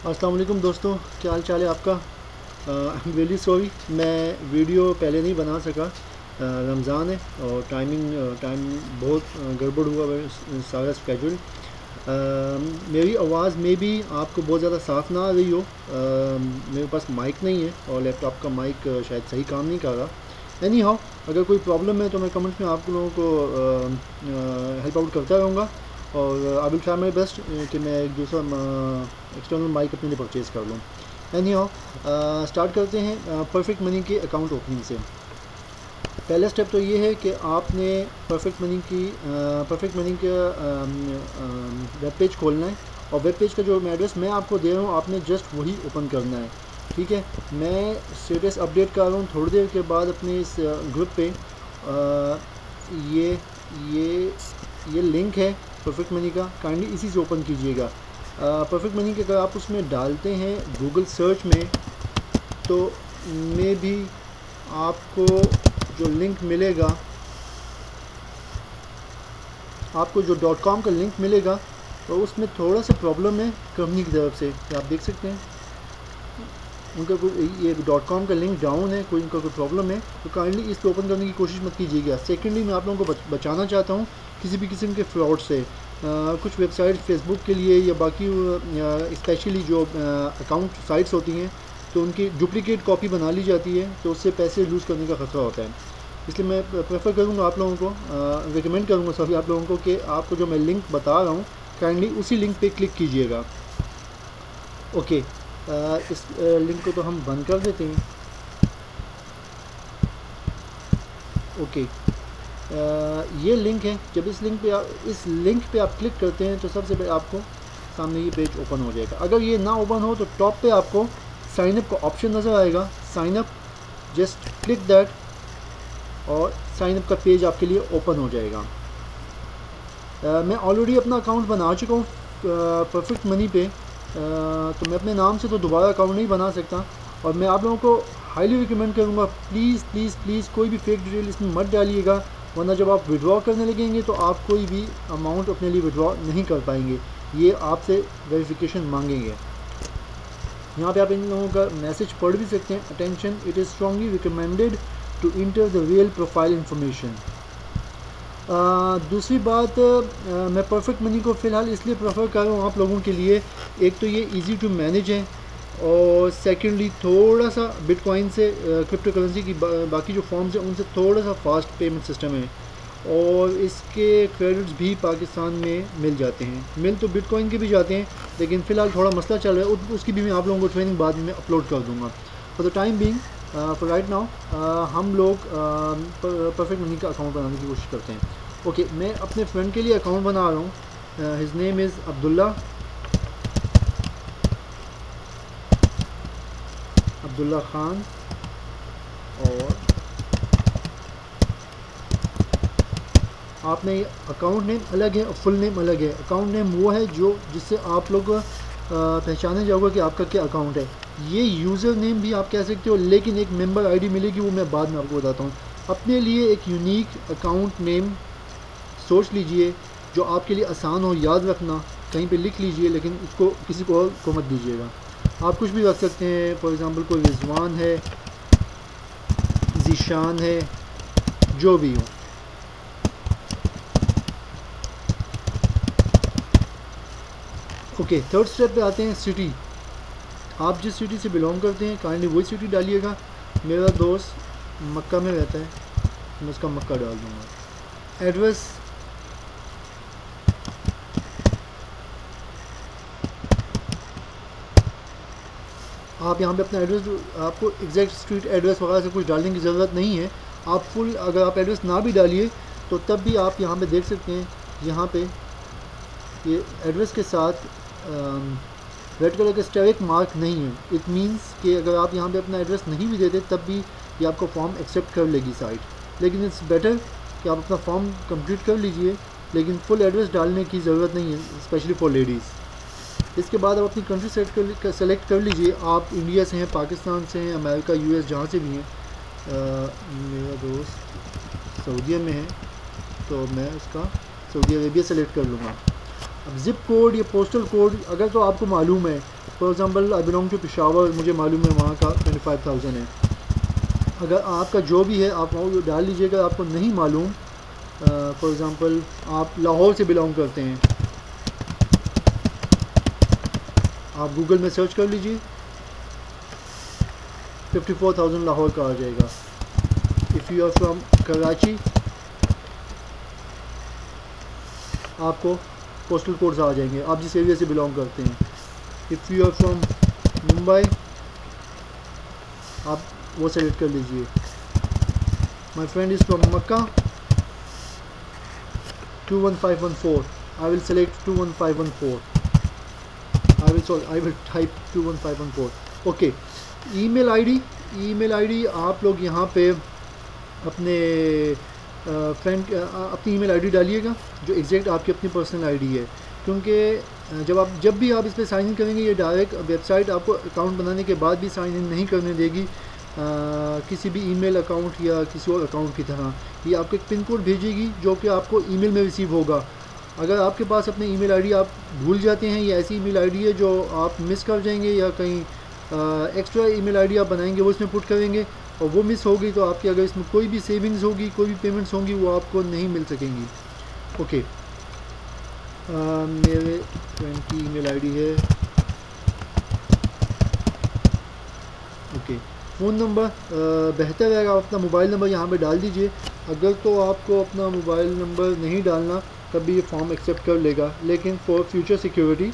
अस्सलाम वालेकुम दोस्तों, क्या हाल चाल है आपका। आई एम रियली सॉरी, मैं वीडियो पहले नहीं बना सका। रमज़ान है और टाइम बहुत गड़बड़ हुआ है सारा स्केजूल। मेरी आवाज़ में भी आपको बहुत ज़्यादा साफ़ ना आ रही हो। मेरे पास माइक नहीं है और लैपटॉप का माइक शायद सही काम नहीं कर रहा। एनी हाउ, अगर कोई प्रॉब्लम है तो मैं कमेंट्स में आप लोगों को हेल्प आउट करता रहूँगा और I will try my best कि मैं एक दूसरा एक्सटर्नल माइक अपने लिए परचेज़ कर लूँ। एनी हाउ, स्टार्ट करते हैं परफेक्ट मनी के अकाउंट ओपनिंग से। पहला स्टेप तो ये है कि आपने परफेक्ट मनी का वेब पेज खोलना है और वेब पेज का जो एड्रेस मैं आपको दे रहा हूँ आपने जस्ट वही ओपन करना है। ठीक है, मैं स्टेटस अपडेट कर रहा हूँ थोड़ी देर के बाद अपने इस ग्रुप पे। ये ये ये लिंक है परफेक्ट मनी का, काइंडली इसी से ओपन कीजिएगा। परफेक्ट मनी के अगर आप उसमें डालते हैं गूगल सर्च में तो मे भी आपको जो लिंक मिलेगा, आपको जो .com का लिंक मिलेगा तो उसमें थोड़ा सा प्रॉब्लम है कंपनी की तरफ से। आप देख सकते हैं उनका ये .com का लिंक डाउन है, कोई उनका कोई प्रॉब्लम है तो काइंडली इस पर ओपन करने की कोशिश मत कीजिएगा। सेकेंडली, मैं आप लोगों को बचाना चाहता हूँ किसी भी किस्म के फ्रॉड से। कुछ वेबसाइट फेसबुक के लिए या बाकी स्पेशली जो अकाउंट साइट्स होती हैं तो उनकी डुप्लीकेट कॉपी बना ली जाती है तो उससे पैसे लूज़ करने का ख़तरा होता है। इसलिए मैं प्रेफर करूँगा आप लोगों को, रिकमेंड करूँगा सभी आप लोगों को कि आपको जो मैं लिंक बता रहा हूँ काइंडली उसी लिंक पे क्लिक कीजिएगा। ओके, इस लिंक को तो हम बंद कर देते हैं। ओके, ये लिंक है। जब इस लिंक पे आप क्लिक करते हैं तो सबसे पहले आपको सामने ये पेज ओपन हो जाएगा। अगर ये ना ओपन हो तो टॉप पे आपको साइन अप का ऑप्शन नज़र आएगा। Sign up, just click that और साइन अप का पेज आपके लिए ओपन हो जाएगा। मैं ऑलरेडी अपना अकाउंट बना चुका हूँ परफेक्ट मनी पे, तो मैं अपने नाम से तो दोबारा अकाउंट नहीं बना सकता और मैं आप लोगों को हाईली रिकमेंड करूँगा प्लीज़ प्लीज़ प्लीज़ कोई भी फेक डिटेल इसमें मत डालिएगा, वरना जब आप विड्रॉ करने लगेंगे तो आप कोई भी अमाउंट अपने लिए विड्रॉ नहीं कर पाएंगे। ये आपसे वेरिफिकेशन मांगेंगे। यहाँ पे आप इन लोगों का मैसेज पढ़ भी सकते हैं। Attention, it is strongly recommended to enter the real profile information. दूसरी बात, मैं परफेक्ट मनी को फ़िलहाल इसलिए प्रेफर कर रहा हूँ आप लोगों के लिए, एक तो ये इजी टू मैनेज है और सेकेंडली थोड़ा सा बिटकॉइन से क्रिप्टो करेंसी की बाकी जो फॉर्म्स हैं उनसे थोड़ा सा फास्ट पेमेंट सिस्टम है और इसके क्रेडिट्स भी पाकिस्तान में मिल जाते हैं। मिल तो बिटकॉइन के भी जाते हैं लेकिन फ़िलहाल थोड़ा मसला चल रहा है, उसकी भी मैं आप लोगों को ट्रेनिंग बाद में अपलोड कर दूँगा। For the time being, for right now, हम लोग परफेक्ट मनी का अकाउंट बनाने की कोशिश करते हैं। ओके, मैं अपने फ्रेंड के लिए अकाउंट बना रहा हूँ। His name is Abdullah Khan और आपने अकाउंट नेम अलग है और फुल नेम अलग है। अकाउंट नेम वो है जिससे आप लोग पहचाने जाओगे कि आपका क्या अकाउंट है। ये यूज़र नेम भी आप कह सकते हो, लेकिन एक मेंबर आईडी मिलेगी, वो मैं बाद में आपको बताता हूँ। अपने लिए एक यूनिक अकाउंट नेम सोच लीजिए जो आपके लिए आसान हो याद रखना, कहीं पे लिख लीजिए, लेकिन उसको किसी को और को मत दीजिएगा। आप कुछ भी रख सकते हैं, फॉर एग्ज़ाम्पल कोई रिजवान है, ज़ीशान है, जो भी हो। ओके, थर्ड स्टेप पे आते हैं, सिटी। आप जिस सिटी से बिलोंग करते हैं काइंडली वही सिटी डालिएगा। मेरा दोस्त मक्का में रहता है, मैं उसका मक्का डाल दूँगा। एड्रेस, आप यहाँ पे अपना एड्रेस, आपको एग्जैक्ट स्ट्रीट एड्रेस वगैरह से कुछ डालने की ज़रूरत नहीं है। आप फुल, अगर आप एड्रेस ना भी डालिए तो तब भी आप यहाँ पे देख सकते हैं, यहाँ पे ये एड्रेस के साथ रेड कलर का स्टेरिक मार्क नहीं है। इट मींस कि अगर आप यहाँ पे अपना एड्रेस नहीं भी देते तब भी ये आपको फॉर्म एक्सेप्ट कर लेगी साइट। लेकिन इट्स बेटर कि आप अपना फॉर्म कंप्लीट कर लीजिए, लेकिन फुल एड्रेस डालने की ज़रूरत नहीं है, स्पेशली फॉर लेडीज़। इसके बाद आप अपनी कंट्री सेलेक्ट कर लीजिए। आप इंडिया से हैं, पाकिस्तान से हैं, अमेरिका, यूएस, जहाँ से भी हैं। मेरा दोस्त सऊदीया में है तो मैं उसका सऊदी अरेबिया सेलेक्ट कर लूँगा। अब ज़िप कोड या पोस्टल कोड अगर तो आपको मालूम है for example I belong to Peshawar, मुझे मालूम है वहाँ का 25,000 है। अगर आपका जो भी है आप वो डाल लीजिएगा। आपको नहीं मालूम, फॉर एग्ज़ाम्पल आप लाहौर से बिलोंग करते हैं, आप गूगल में सर्च कर लीजिए, 54,000 लाहौर का आ जाएगा। If you are from Karachi आपको पोस्टल कोड्स आ जाएंगे, आप जिस एरिया से बिलोंग करते हैं। If you are from Mumbai आप वो सेलेक्ट कर लीजिए। My friend is from Mecca, 21514, I will select 21514, I will type 21514। Okay, email ID आप लोग यहाँ पे अपने फ्रेंड अपनी ईमेल आईडी डालिएगा जो एग्जैक्ट आपकी अपनी पर्सनल आईडी है, क्योंकि जब भी आप इस पर साइन इन करेंगे ये डायरेक्ट वेबसाइट आपको अकाउंट बनाने के बाद भी साइन इन नहीं करने देगी किसी भी ईमेल अकाउंट या किसी और अकाउंट की तरह। ये आपको एक पिन कोड भेजेगी जो कि आपको ईमेल में रिसीव होगा। अगर आपके पास अपनी ईमेल आईडी आप भूल जाते हैं, या ऐसी ईमेल आईडी है जो आप मिस कर जाएंगे, या कहीं एक्स्ट्रा ईमेल आईडी आप बनाएंगे वो इसमें पुट करेंगे और वो मिस होगी तो आपकी अगर इसमें कोई भी सेविंग्स होगी, कोई भी पेमेंट्स होंगी, वो आपको नहीं मिल सकेंगी। ओके, मेरे फ्रेंड की ईमेल आईडी है। ओके, फ़ोन नंबर बेहतर है आप अपना मोबाइल नंबर यहाँ पे डाल दीजिए। अगर तो आपको अपना मोबाइल नंबर नहीं डालना तब भी ये फॉर्म एक्सेप्ट कर लेगा, लेकिन for future security,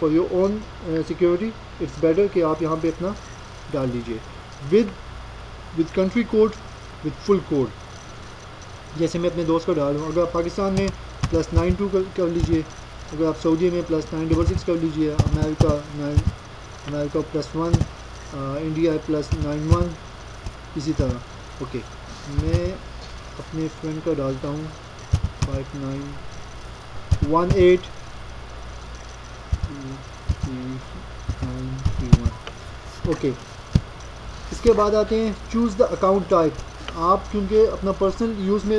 for your own security it's better कि आप यहाँ पे अपना डाल दीजिए with country code, with full code. जैसे मैं अपने दोस्त को डाल दूँ, अगर आप पाकिस्तान में +92 कर लीजिए, अगर आप सऊदी में +966 कर लीजिए, अमेरिका +1, इंडिया +91, इसी तरह। ओके, मैं अपने फ्रेंड का डालता हूँ 5918 ओके, इसके बाद आते हैं चूज़ द अकाउंट टाइप। आप क्योंकि अपना पर्सनल यूज़ में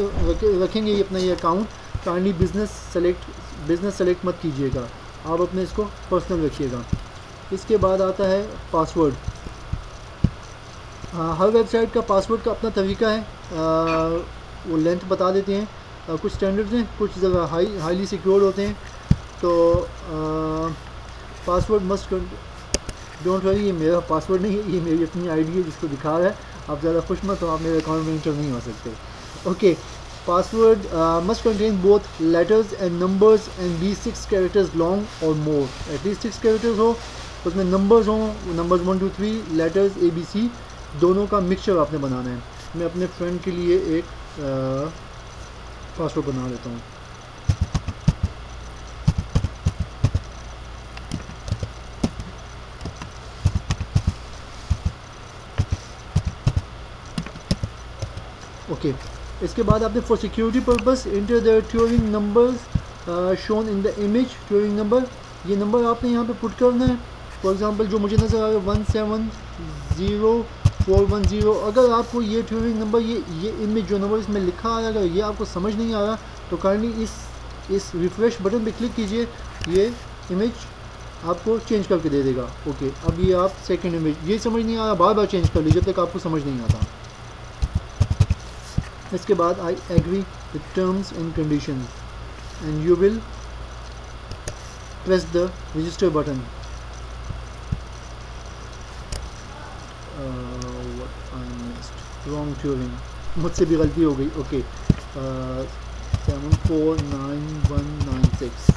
रखेंगे ये अपना ये अकाउंट, काइंडली बिज़नेस सेलेक्ट मत कीजिएगा, आप अपने इसको पर्सनल रखिएगा। इसके बाद आता है पासवर्ड। हर वेबसाइट का पासवर्ड का अपना तरीका है, वो लेंथ बता देते हैं, कुछ स्टैंडर्ड्स हैं, कुछ ज़रा हाईली सिक्योर होते हैं। तो पासवर्ड मस्ट डोंट वरी, ये मेरा पासवर्ड नहीं है, ये मेरी अपनी आईडी है जिसको दिखा रहा है। आप ज़्यादा खुश मत हो, आप मेरे अकाउंट में इंटर नहीं हो सकते। Okay, password must contain both letters and numbers and be 6 characters long और मोर, एटलीस्ट 6 कैरेक्टर्स हो, उसमें नंबर्स हों, नंबर्स 1 2 3, लेटर्स ABC, दोनों का मिक्सचर आपने बनाना है। मैं अपने फ्रेंड के लिए एक पासवर्ड बना लेता हूँ। ओके, इसके बाद आपने for security purpose enter the Turing numbers shown in the image. Turing number, ये नंबर आपने यहाँ पे पुट करना है। फॉर एग्जांपल जो मुझे नज़र आ रहा है 170410, अगर आपको ये ट्यूरिंग नंबर ये इमेज जो नंबर इसमें लिखा आ रहा है अगर ये आपको समझ नहीं आ रहा तो काइंडली इस रिफ्रेश बटन पे क्लिक कीजिए, ये इमेज आपको चेंज करके दे देगा। ओके, अब ये आप सेकंड इमेज, ये समझ नहीं आ रहा बार बार चेंज कर लीजिए जब तक आपको समझ नहीं आता। इसके बाद I agree with terms and conditions and you will press the register button. Wrong turing, मुझसे भी गलती हो गई। ओके, 749196।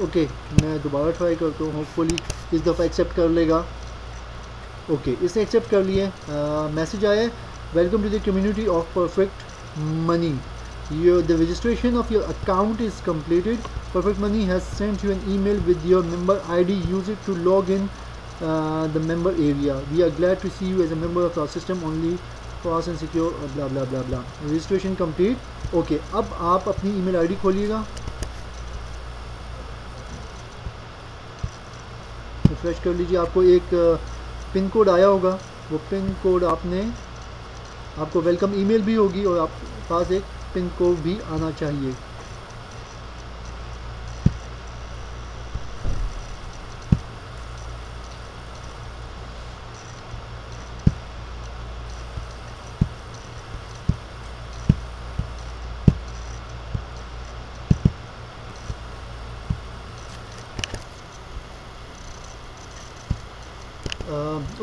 ओके, मैं दोबारा ट्राई करता हूँ, होपफुली इस दफ़ा एक्सेप्ट कर लेगा। ओके, इसने एक्सेप्ट कर लिए। मैसेज आया, welcome to the community of Perfect Money, the registration of your account is completed. Perfect Money has sent you an email with your member ID. Use it to log in the member area. We are glad to see you as a member of our system, only fast and secure, blah blah blah blah. Registration complete. Okay, अब आप अपनी email ID खोलिएगा, refresh कर लीजिए, आपको एक pin code आया होगा, वो पिन कोड आपको वेलकम ईमेल भी होगी और आपके पास एक पिन कोड भी आना चाहिए।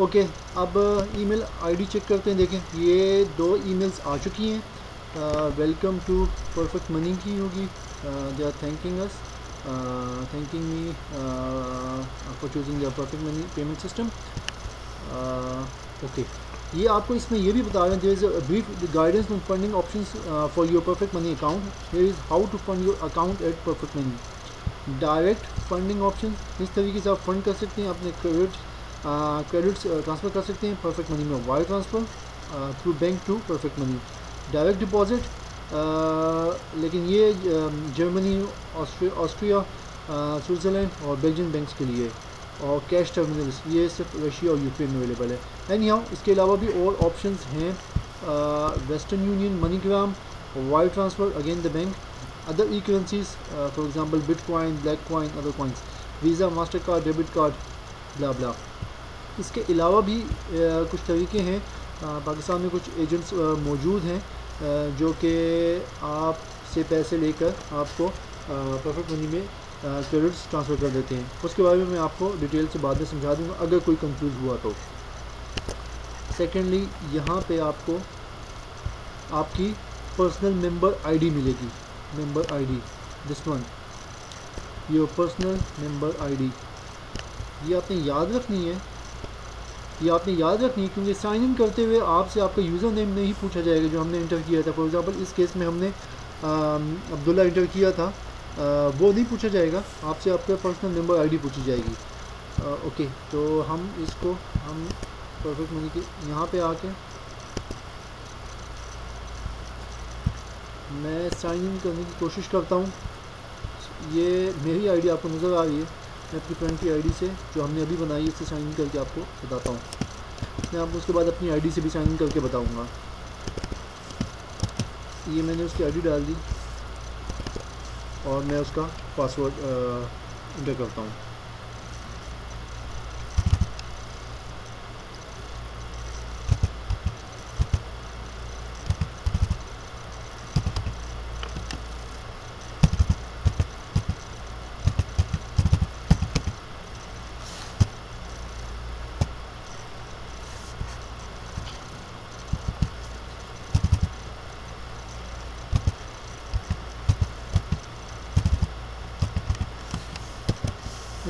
ओके, अब ईमेल आईडी चेक करते हैं। देखें ये 2 ईमेल्स आ चुकी हैं। वेलकम टू परफेक्ट मनी की होगी, they are thanking us, thanking me for choosing the Perfect Money payment system. Okay, ये आपको इसमें ये भी बता रहे हैं, there is a brief guidance on funding options for your Perfect Money account. Here is how to fund your account at Perfect Money. Direct funding option, इस तरीके से आप फंड कर सकते हैं, अपने क्रेडिट्स ट्रांसफ़र कर सकते हैं परफेक्ट मनी में, wire transfer through bank to Perfect Money. Direct deposit, लेकिन ये जर्मनी, ऑस्ट्रिया, स्विट्ज़रलैंड और बेल्जियम बैंक्स के लिए। और कैश टर्मिनल्स ये सिर्फ रशिया और यूक्रेन में अवेलेबल है। एंड यहाँ इसके अलावा भी और ऑप्शंस हैं, Western Union, MoneyGram, wire transfer again the bank, other e currencies for example bitcoin, black coin, other coins, Visa, Master card, debit card, blah blah. इसके अलावा भी कुछ तरीके हैं, पाकिस्तान में कुछ एजेंट्स मौजूद हैं जो कि आपसे पैसे लेकर आपको परफेक्ट मनी में क्रेडिट्स ट्रांसफ़र कर देते हैं। उसके बारे में मैं आपको डिटेल से बाद में समझा दूंगा अगर कोई कंफ्यूज हुआ तो। सेकेंडली, यहाँ पे आपको आपकी पर्सनल मेंबर आईडी मिलेगी, member ID, this one, your personal member ID. ये आपने याद रखनी है, क्योंकि साइन इन करते हुए आपसे आपका यूज़र नेम नहीं पूछा जाएगा जो हमने इंटर किया था। फॉर एग्जांपल इस केस में हमने अब्दुल्ला इंटर किया था, वो नहीं पूछा जाएगा, आपसे आपका पर्सनल मेंबर आईडी पूछी जाएगी। ओके, तो हम इसको परफेक्ट मनी के यहाँ पे आके मैं साइन इन करने की कोशिश करता हूँ। ये मेरी आईडी आपको नज़र आ रही है, मैं अपनी फ्रेंड की आईडी से जो हमने अभी बनाई है इससे साइन इन करके आपको बताता हूँ। मैं आपको उसके बाद अपनी आईडी से भी साइन इन करके बताऊँगा। ये मैंने उसकी आईडी डाल दी और मैं उसका पासवर्ड इंटर करता हूँ।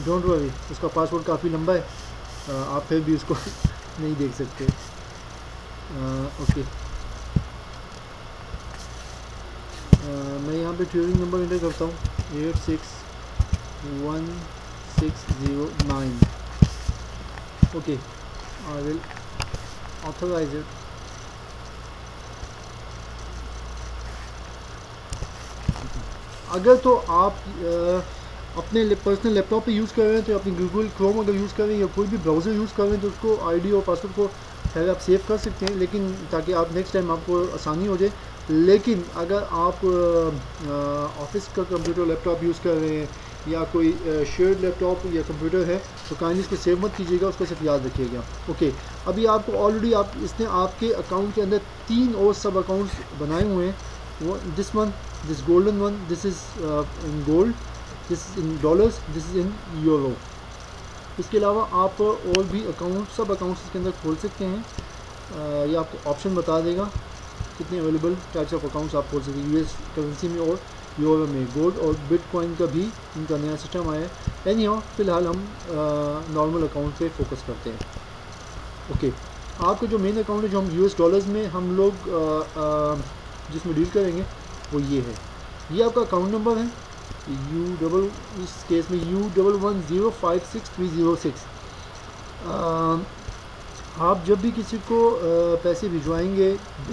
डोंट वरी, उसका पासवर्ड काफ़ी लंबा है, आप फिर भी उसको नहीं देख सकते। ओके, मैं यहाँ पे ट्यूरिंग नंबर इंटर करता हूँ 861609। Okay, I will authorise it. अगर तो आप अपने पर्सनल लैपटॉप पे यूज़ कर रहे हैं तो अपनी गूगल क्रोम अगर यूज़ कर रहे हैं या कोई भी ब्राउज़र यूज़ कर रहे हैं तो उसको आईडी और पासवर्ड को खैर आप सेव कर सकते हैं, लेकिन ताकि आप नेक्स्ट टाइम आपको आसानी हो जाए। लेकिन अगर आप ऑफिस का कंप्यूटर लैपटॉप यूज़ कर रहे हैं या कोई शेयर्ड लैपटॉप या कंप्यूटर है तो काइंडली इसको सेव मत कीजिएगा, उसको सिर्फ याद रखिएगा। ओके, अभी आपको ऑलरेडी इसने आपके अकाउंट के अंदर 3 और सब अकाउंट्स बनाए हुए हैं। वो this one, this golden one, this is in gold, this is in dollars, this is in euro. इसके अलावा आप और भी अकाउंट, सब अकाउंट्स इसके अंदर खोल सकते हैं। ये आपको ऑप्शन बता देगा कितने अवेलेबल टाइप्स ऑफ अकाउंट्स आप खोल सकते हैं यूएस करेंसी में और यूरो में। गोल्ड और बिटकॉइन का भी इनका नया सिस्टम आया है। एनी हाउ, फ़िलहाल हम नॉर्मल अकाउंट पे फोकस करते हैं। ओके, आपका जो मेन अकाउंट है जो हम यूएस डॉलर्स में हम लोग जिसमें डील करेंगे वो ये है। ये आपका अकाउंट नंबर है इस केस में U11056306। आप जब भी किसी को पैसे भिजवाएंगे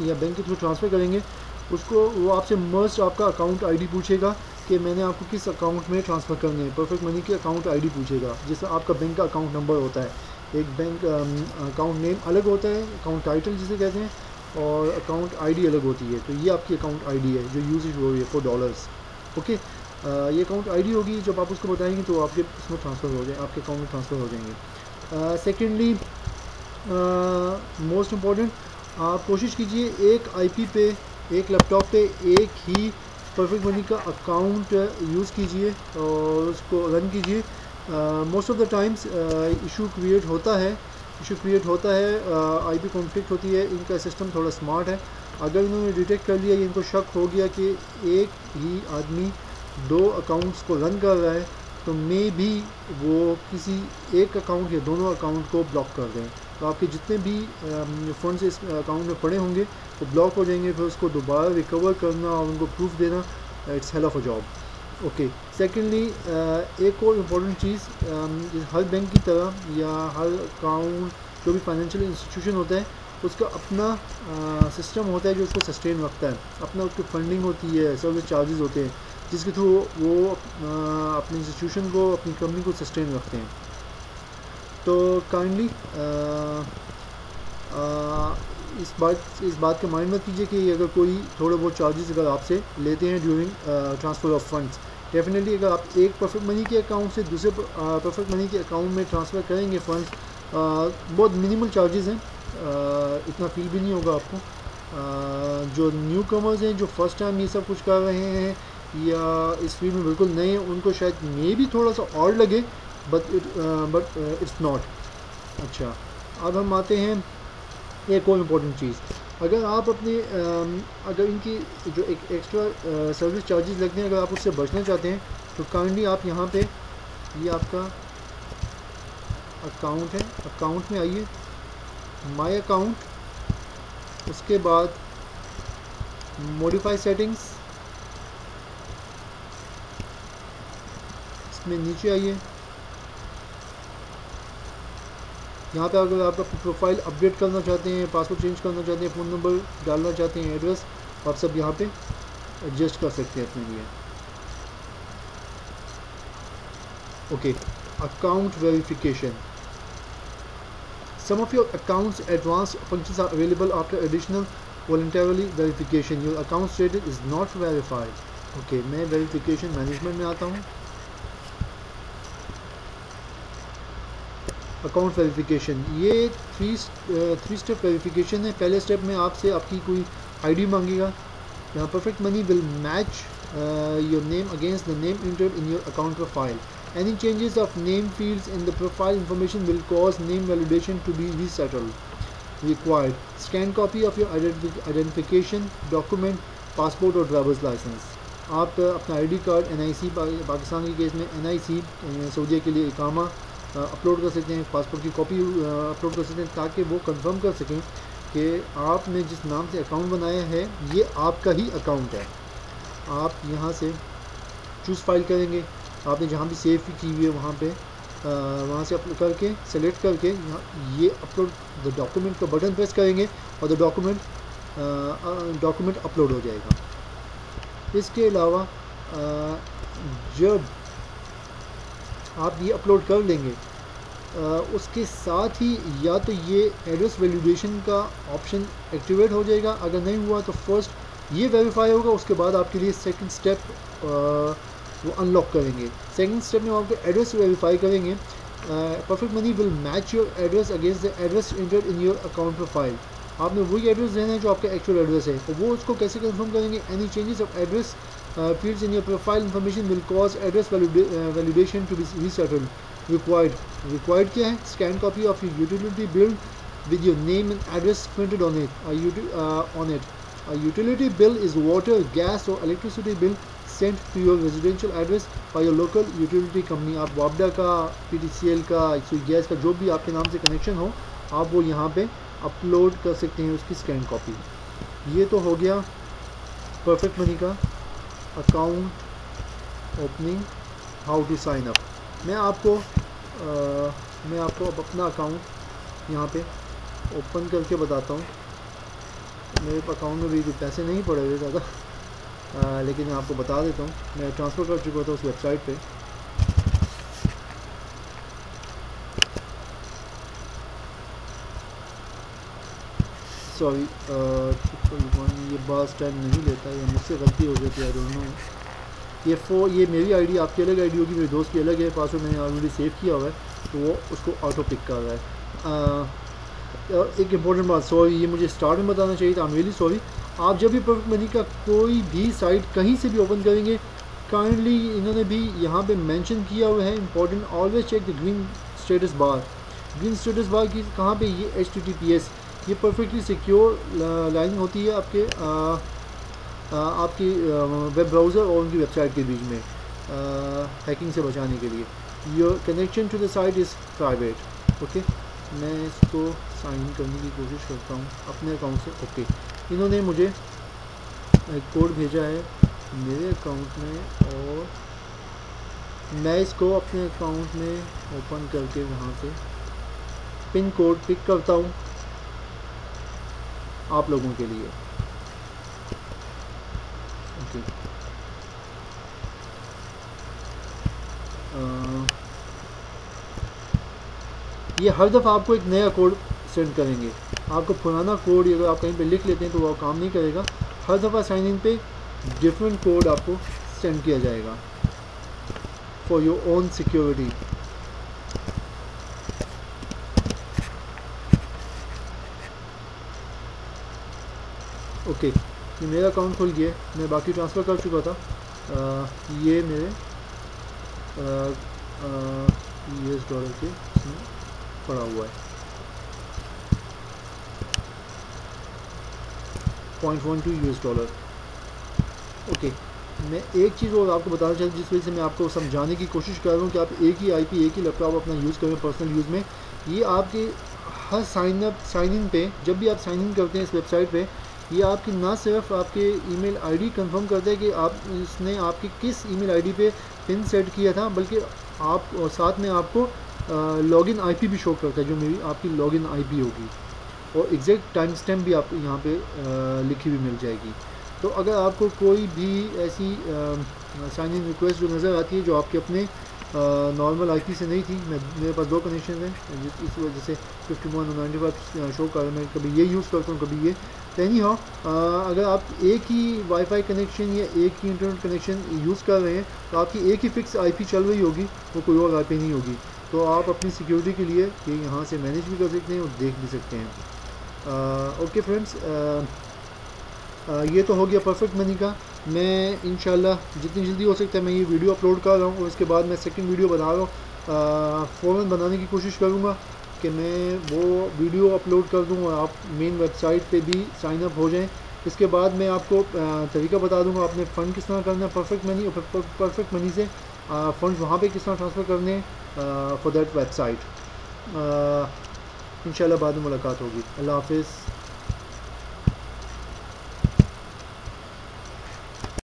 या बैंक के थ्रू ट्रांसफ़र करेंगे उसको वो आपसे मस्ट आपका अकाउंट आईडी पूछेगा कि मैंने आपको किस अकाउंट में ट्रांसफ़र करने हैं। परफेक्ट मनी के अकाउंट आईडी पूछेगा जिससे आपका बैंक का अकाउंट नंबर होता है। एक बैंक अकाउंट नेम अलग होता है, अकाउंट टाइटल जिसे कहते हैं, और अकाउंट आईडी अलग होती है। तो ये आपकी अकाउंट आईडी है जो यूज हो रही है फॉर डॉलर्स। ओके, ये अकाउंट आईडी होगी, जब आप उसको बताएंगे तो आपके इसमें ट्रांसफ़र हो जाए, आपके अकाउंट में ट्रांसफ़र हो जाएंगे। सेकेंडली, मोस्ट इम्पॉर्टेंट, आप कोशिश कीजिए एक आईपी पे, एक लैपटॉप पे एक ही परफेक्ट मनी का अकाउंट यूज़ कीजिए और उसको रन कीजिए। Most of the times issue create होता है, आईपी कॉन्फ्लिक्ट होती है। इनका सिस्टम थोड़ा स्मार्ट है। अगर इन्होंने डिटेक्ट कर लिया, इनको शक हो गया कि एक ही आदमी 2 अकाउंट्स को रन कर रहा है, तो मे भी वो किसी एक अकाउंट या दोनों अकाउंट को ब्लॉक कर दें। तो आपके जितने भी फ़ंड्स इस अकाउंट में पड़े होंगे वो ब्लॉक हो जाएंगे। फिर उसको दोबारा रिकवर करना और उनको प्रूफ देना, it's hell of a job. Okay, secondly, एक और इम्पॉर्टेंट चीज़, हर बैंक की तरह या हर अकाउंट, जो भी फाइनेंशियल इंस्टीट्यूशन होता है, उसका अपना सिस्टम होता है जो उसको सस्टेन रखता है। अपना उसकी फंडिंग होती है, सर्विस चार्जेस होते हैं जिसके थ्रू वो अपने इंस्टीट्यूशन को, अपनी कंपनी को सस्टेन रखते हैं। तो काइंडली इस बात का माइंड मत कीजिए कि अगर कोई थोड़े बहुत चार्जेस अगर आपसे लेते हैं during transfer of funds, definitely अगर आप एक परफेक्ट मनी के अकाउंट से दूसरे परफेक्ट मनी के अकाउंट में ट्रांसफ़र करेंगे फंड्स, बहुत मिनिमल चार्जेस हैं, इतना फील भी नहीं होगा आपको। जो न्यू कमर्स हैं, जो फर्स्ट टाइम ये सब कुछ कर रहे हैं या इस फील्ड में बिल्कुल नए हैं, उनको शायद मे भी थोड़ा सा और लगे, बट इट्स नॉट। अच्छा, अब हम आते हैं एक और इम्पॉर्टेंट चीज़। अगर आप अपने अगर इनकी जो एक एक्स्ट्रा सर्विस चार्जेस लगते हैं, अगर आप उससे बचना चाहते हैं, तो काइंडली आप यहाँ पे, ये आपका अकाउंट है, अकाउंट में आइए, माय अकाउंट, उसके बाद मॉडिफाई सेटिंग्स, इसमें नीचे आइए। यहाँ पे अगर आप अपनी प्रोफाइल अपडेट करना चाहते हैं, पासवर्ड चेंज करना चाहते हैं, फ़ोन नंबर डालना चाहते हैं, एड्रेस, आप सब यहाँ पे एडजस्ट कर सकते हैं अपने लिए। Okay, account verification. Some of your accounts advanced functions are available after additional voluntarily verification. Your account status is not verified. Okay, मैं वेरिफिकेशन मैनेजमेंट में आता हूँ। अकाउंट वेरिफिकेशन, ये थ्री स्टेप वेरिफिकेशन है। पहले स्टेप में आपसे आपकी कोई आईडी मांगेगा। यहाँ perfect money will match your name against the name entered in your account profile. Any changes of name fields in the profile information will cause name validation to be resettled. Required scan copy of your identification document, passport और driver's license. आप अपना ID card, NIC, Pakistan के case में NIC, सऊदीया के लिए इकामा upload कर सकते हैं, पासपोर्ट की कॉपी अपलोड कर सकते हैं, ताकि वो कंफर्म कर सकें कि आपने जिस नाम से अकाउंट बनाया है ये आपका ही अकाउंट है। आप यहाँ से चूज़ फाइल करेंगे, आपने जहाँ भी सेव की हुई है वहाँ से अपलोड करके, सेलेक्ट करके यहाँ ये अपलोड द डॉक्यूमेंट का बटन प्रेस करेंगे और द डॉक्यूमेंट अपलोड हो जाएगा। इसके अलावा जब आप ये अपलोड कर लेंगे, उसके साथ ही या तो ये एड्रेस वैलिडेशन का ऑप्शन एक्टिवेट हो जाएगा। अगर नहीं हुआ तो फर्स्ट ये वेरीफाई होगा, उसके बाद आपके लिए सेकंड स्टेप वो अनलॉक करेंगे। सेकंड स्टेप में आपको एड्रेस वेरीफाई करेंगे। Perfect money will match your address against the address entered in your account profile. आपने वही एड्रेस देना है जो आपका एक्चुअल एड्रेस है। तो वो उसको कैसे कंफर्म करेंगे? Any changes of address fields in your profile information will cause address validation to be resettled. Required क्या है? Scan copy of your utility bill with your name and address printed on it. A utility bill is water, gas or electricity bill sent to your residential address by your local utility company. आप वापडा का, PTCL का, gas का जो भी आपके नाम से connection हो, आप वो यहाँ पे अपलोड कर सकते हैं उसकी स्कैन कॉपी। ये तो हो गया परफेक्ट मनी का account opening, how to sign up. मैं आपको अब अपना अकाउंट यहाँ पे ओपन करके बताता हूँ। मेरे अकाउंट में भी कुछ पैसे नहीं पड़े हुए ज़्यादा, लेकिन मैं आपको बता देता हूँ। मैं ट्रांसफ़र कर चुका था उस वेबसाइट पे। सॉरी 111 ये बस टाइम नहीं लेता, ये मुझसे गलती हो गई थी, आई डोंट नो। ये मेरी आईडी, आपकी अलग आईडी होगी, मेरे दोस्त की अलग है, पासवर्ड मैंने ऑलरेडी सेव किया हुआ है, तो वो उसको ऑटो पिक कर रहा है। एक इम्पॉर्टेंट बात, सॉरी ये मुझे स्टार्ट में बताना चाहिए था, आई एम रियली सॉरी। आप जब भी परफेक्ट मनी का कोई भी साइट कहीं से भी ओपन करेंगे, काइंडली इन्होंने भी यहाँ पे मेंशन किया हुआ है important, always check the green status bar. Green status bar की कहाँ पे, ये HTTPS, ये परफेक्टली सिक्योर लाइनिंग होती है आपकी वेब ब्राउज़र और उनकी वेबसाइट के बीच में हैकिंग से बचाने के लिए। Your connection to the site is private. Okay, मैं इसको साइन करने की कोशिश करता हूँ अपने अकाउंट से। ओके, इन्होंने मुझे एक कोड भेजा है मेरे अकाउंट में, और मैं इसको अपने अकाउंट में ओपन करके वहाँ से पिन कोड पिक करता हूँ आप लोगों के लिए। ओके, ये हर दफ़ा आपको एक नया कोड सेंड करेंगे। आपको पुराना कोड अगर आप कहीं पे लिख लेते हैं तो वो काम नहीं करेगा। हर दफ़ा साइन इन पे डिफरेंट कोड आपको सेंड किया जाएगा for your own security. Okay, ये मेरा अकाउंट खुल गया, मैं बाकी ट्रांसफ़र कर चुका था। ये मेरे US डॉलर के इसमें पड़ा हुआ है 0.12 US डॉलर। ओके, मैं एक चीज़ और आपको बताना चाहता हूँ जिस वजह से मैं आपको समझाने की कोशिश कर रहा हूँ कि आप एक ही IP एक ही लैपटॉप अपना यूज़ करें पर्सनल यूज़ में। ये आपके हर साइन इन पे, जब भी आप साइन इन करते हैं इस वेबसाइट पे, ये आपकी ना सिर्फ आपके ईमेल आईडी कंफर्म करता है कि आप इसने आपकी किस ईमेल आईडी पे पिन सेट किया था, बल्कि आप साथ में आपको लॉगिन IP भी शो करता है जो मेरी आपकी लॉगिन IP होगी, और एग्जैक्ट टाइम स्टैम्प भी आपको यहाँ पे लिखी हुई मिल जाएगी। तो अगर आपको कोई भी ऐसी साइन इन रिक्वेस्ट जो नज़र आती है जो आपके अपने नॉर्मल IP से नहीं थी, मेरे पास दो कनेक्शन हैं, इस वजह से 51 और 95 शो कर रहा है। मैं कभी ये यूज़ करता हूँ, कभी ये। एनी हाउ, अगर आप एक ही वाईफाई कनेक्शन या एक ही इंटरनेट कनेक्शन यूज़ कर रहे हैं तो आपकी एक ही फिक्स IP चल रही होगी, वो कोई और IP नहीं होगी। तो आप अपनी सिक्योरिटी के लिए ये यहाँ से मैनेज भी कर सकते हैं और देख भी सकते हैं। ओके फ्रेंड्स, ये तो हो गया परफेक्ट मनी का। मैं इंशाल्लाह जितनी जल्दी हो सकता है मैं ये वीडियो अपलोड कर रहा हूँ, और इसके बाद मैं सेकंड वीडियो बना रहा हूँ। फ़ौरन बनाने की कोशिश करूँगा कि मैं वो वीडियो अपलोड कर दूँ और आप मेन वेबसाइट पे भी साइन अप हो जाएं। इसके बाद मैं आपको तरीका बता दूँगा आपने फ़ंड किस तरह करना है परफेक्ट मनी, और परफेक्ट मनी से फ़ंड वहाँ पे किस तरह ट्रांसफ़र करने फॉर दैट वेबसाइट। इंशाल्लाह बाद में मुलाकात होगी। अल्लाह हाफ़िज़।